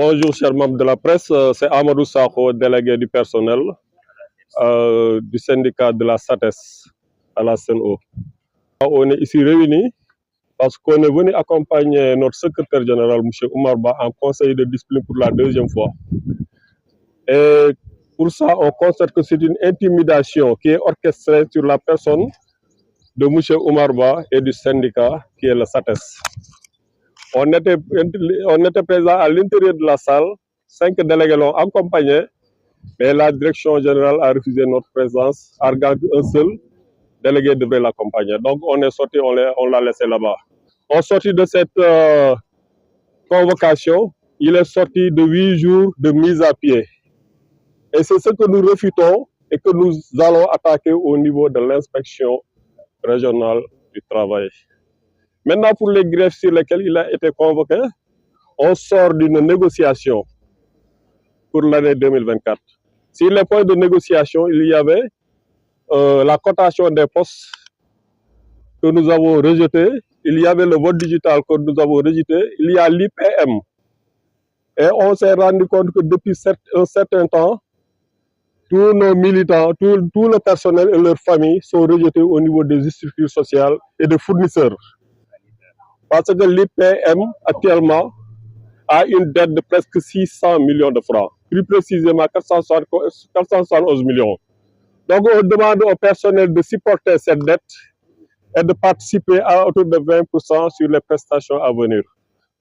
Bonjour, chers membres de la presse. C'est Amadou Sakho, délégué du personnel du syndicat de la SATES à la CNO. On est ici réunis parce qu'on est venu accompagner notre secrétaire général, M. Oumar Ba, en conseil de discipline pour la deuxième fois. Et pour ça, on constate que c'est une intimidation qui est orchestrée sur la personne de M. Oumar Ba et du syndicat qui est le SATES. On était présents à l'intérieur de la salle, 5 délégués l'ont accompagné, mais la direction générale a refusé notre présence, arguant qu'un seul délégué devait l'accompagner. Donc on est sorti, on l'a laissé là-bas. On sortit de cette convocation, il est sorti de 8 jours de mise à pied. Et c'est ce que nous refutons et que nous allons attaquer au niveau de l'inspection régionale du travail. Maintenant, pour les greffes sur lesquelles il a été convoqué, on sort d'une négociation pour l'année 2024. Sur les points de négociation, il y avait la cotation des postes que nous avons rejeté, il y avait le vote digital que nous avons rejeté, il y a l'IPM. Et on s'est rendu compte que depuis un certain temps, tous nos militants, tout le personnel et leurs familles sont rejetés au niveau des structures sociales et des fournisseurs. Parce que l'IPM, actuellement, a une dette de presque 600 millions de francs, plus précisément 471 millions. Donc, on demande au personnel de supporter cette dette et de participer à autour de 20% sur les prestations à venir.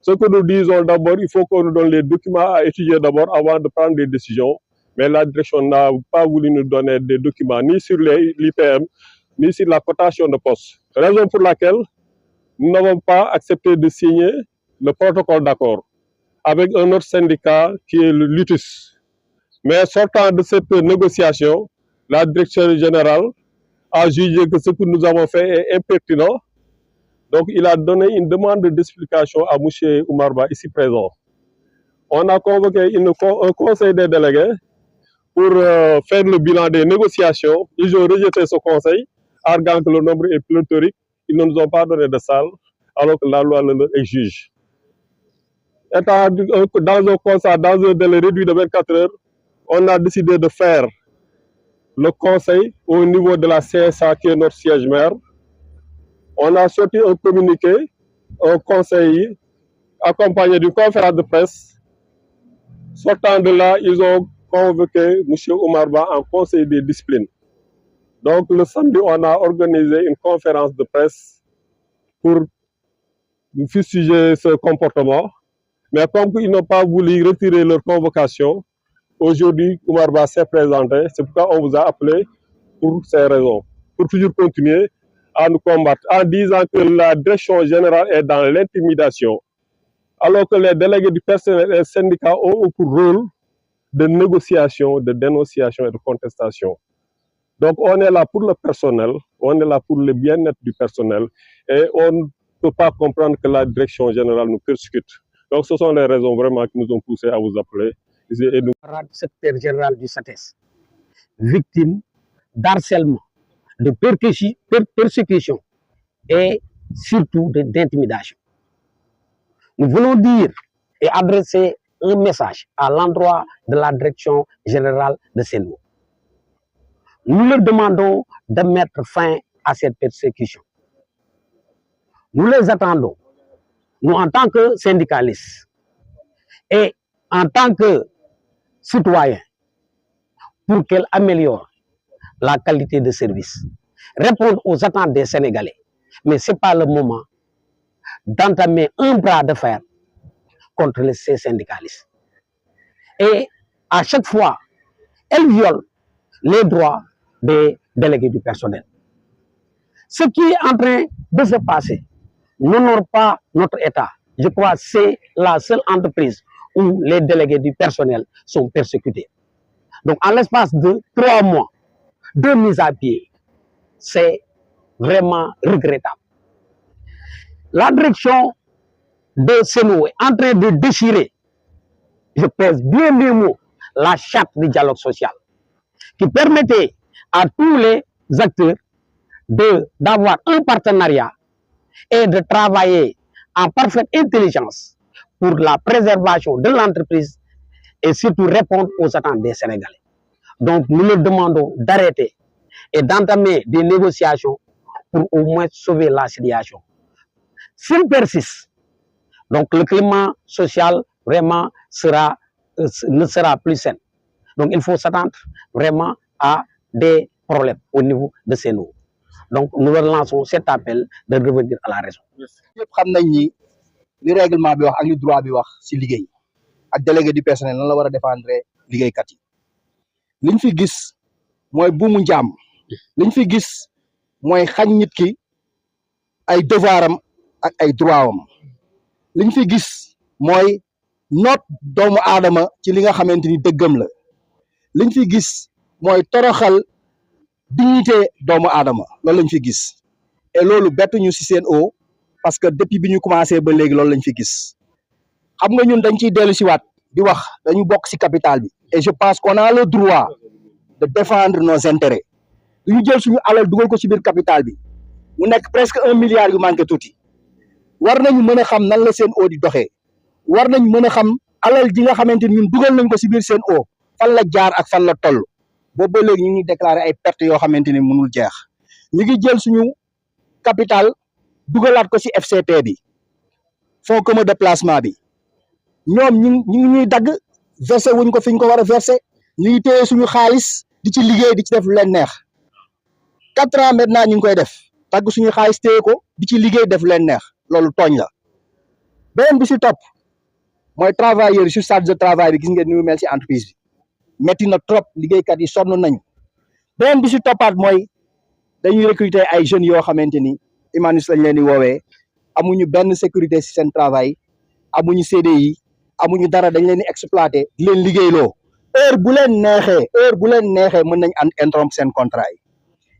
Ce que nous disons d'abord, il faut qu'on nous donne les documents à étudier d'abord avant de prendre des décisions. Mais la direction n'a pas voulu nous donner des documents ni sur l'IPM, ni sur la cotation de poste. Raison pour laquelle nous n'avons pas accepté de signer le protocole d'accord avec un autre syndicat qui est le LUTUS. Mais sortant de cette négociation, la direction générale a jugé que ce que nous avons fait est impertinent. Donc, il a donné une demande d'explication à M. Oumar Ba, ici présent. On a convoqué un conseil des délégués pour faire le bilan des négociations. Ils ont rejeté ce conseil, arguant que le nombre est pléthorique. Ils ne nous ont pas donné de salle, alors que la loi le exige. Étant dans un délai réduit de 24 heures, on a décidé de faire le conseil au niveau de la CSA, qui est notre siège maire. On a sorti un communiqué, un conseil accompagné d'une conférence de presse. Sortant de là, ils ont convoqué M. Oumar Ba en conseil de discipline. Donc le samedi, on a organisé une conférence de presse pour fustiger ce comportement. Mais comme ils n'ont pas voulu retirer leur convocation, aujourd'hui, Oumar Ba s'est présenté. C'est pourquoi on vous a appelé pour ces raisons. Pour toujours continuer à nous combattre en disant que la direction générale est dans l'intimidation, alors que les délégués du personnel et les syndicats ont pour rôle de négociation, de dénonciation et de contestation. Donc on est là pour le personnel, on est là pour le bien-être du personnel et on ne peut pas comprendre que la direction générale nous persécute. Donc ce sont les raisons vraiment qui nous ont poussé à vous appeler. Et nous... Secrétaire général du SATES, victime d'harcèlement, de persécution et surtout d'intimidation. Nous voulons dire et adresser un message à l'endroit de la direction générale de CNO. Nous leur demandons de mettre fin à cette persécution. Nous les attendons, nous en tant que syndicalistes et en tant que citoyens, pour qu'elle améliore la qualité de service, répondre aux attentes des Sénégalais. Mais ce n'est pas le moment d'entamer un bras de fer contre ces syndicalistes. Et à chaque fois, elle viole les droits des délégués du personnel. Ce qui est en train de se passer n'honore pas notre État. Je crois que c'est la seule entreprise où les délégués du personnel sont persécutés. Donc, en l'espace de 3 mois de mise à pied, c'est vraiment regrettable. La direction de CNO est en train de déchirer, je pèse bien mes mots, la charte du dialogue social, qui permettait à tous les acteurs d'avoir un partenariat et de travailler en parfaite intelligence pour la préservation de l'entreprise et surtout répondre aux attentes des Sénégalais. Donc, nous leur demandons d'arrêter et d'entamer des négociations pour au moins sauver la situation. S'il persiste, donc le climat social vraiment ne sera plus sain. Donc, il faut s'attendre vraiment à des problèmes au niveau de ces eaux. Donc, nous leur lançons cet appel de revenir à la raison. ñëpp xam nañ ni li règlement bi wax ak li droit bi wax si liggéey ak délégué du personnel nan la war a défendre liggéeykat yi liñ fi gis mooy buumu njaam liñ fi gis mooy xañ nit ki ay devoiram ak ay droitam liñ fi gis mooy noot doomu aadama ci li nga xamante ni dëggam la liñ fi gis mooy toroxal dignité doomu aadama loolu lañ fi gis et loolu bettuñu si Sen'Eau parce que depuis bi ñu commencé ba léegi loolu lañ fi gis xam nga ñun dañ ciy dellu si waat di wax dañu bokk si capital bi et je pense qu'on a le droit de défendre nos intérêts duñu jël suñu alal dugal ko ci biir capital bi mu nekk presque 1 milliard yu manqué tuuti war nañu mën a xam nan la Sen'Eau di doxee war nañ mën a xam alal ji nga xamante ni ñun dugal nañ ko si biir Sen'Eau fan la jaar ak fan la toll boobu ba léegi ñu ngi déclaré ay pertes yoo xamante ni mënul jeex ñu ngi jël suñu capital dugalaat ko ci FCT bi fonds commun de placement bi ñoom ñu ngi ñuy dagg versé wuñ ko fi ñu ko war a versé ñu ngi téye suñu xaalis di ci liggéey di ci def lu leen neex 4 ans maintenant ñu ngi koy def dagg suñu xaalis téye ko di ci liggéey def lu leen neex loolu tooñ la beneen bi ci topp mooy travailleurs yi sur charge de travail bi gis ngeen ni mu mel ci entreprise bi metti na trop liggéeykat yi sonn nañu beneen bi ci toppaat mooy dañuy recruter ay jeunes yoo xamante ni humanistes lañ leen di woowee amuñu benn sécurité ci seen travail amuñu CDI amuñu dara dañ leen di exploiter di leen liggéeyloo heure bu leen neexee mën nañ interrompre seen contrat yi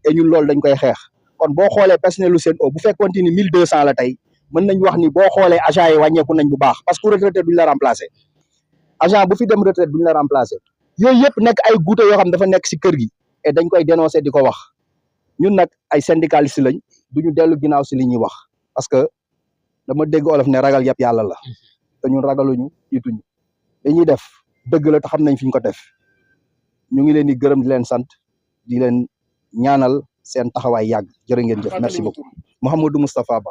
et ñun loolu dañ koy xeex kon boo xoolee personnel lu Sen'Eau bu fekkoon ni 1200 la tey mën nañ wax ni boo xoolee agent yi wàññeeku nañ bu baax parce que retraité duñ la remplacer agent bu fi dem retraite duñ la remplacer yooyu yëpp nekk ay guute yoo xam dafa nekk ci kër gi et dañ koy dénoncer di ko wax ñun nag ay syndicalistes lañ duñu dellu ginnaaw ci li ñuy wax parce que dama dégg olof ne ragal yëpp yàlla la te ñun ragaluñu yituñu dañuy def dëgg la te xam nañ fi ñu ko def ñu ngi leen di gërëm di leen sant di leen ñaanal seen taxawaay yàgg jërë ngeen jëf merci beaucoup Mouhamadou Moustapha Ba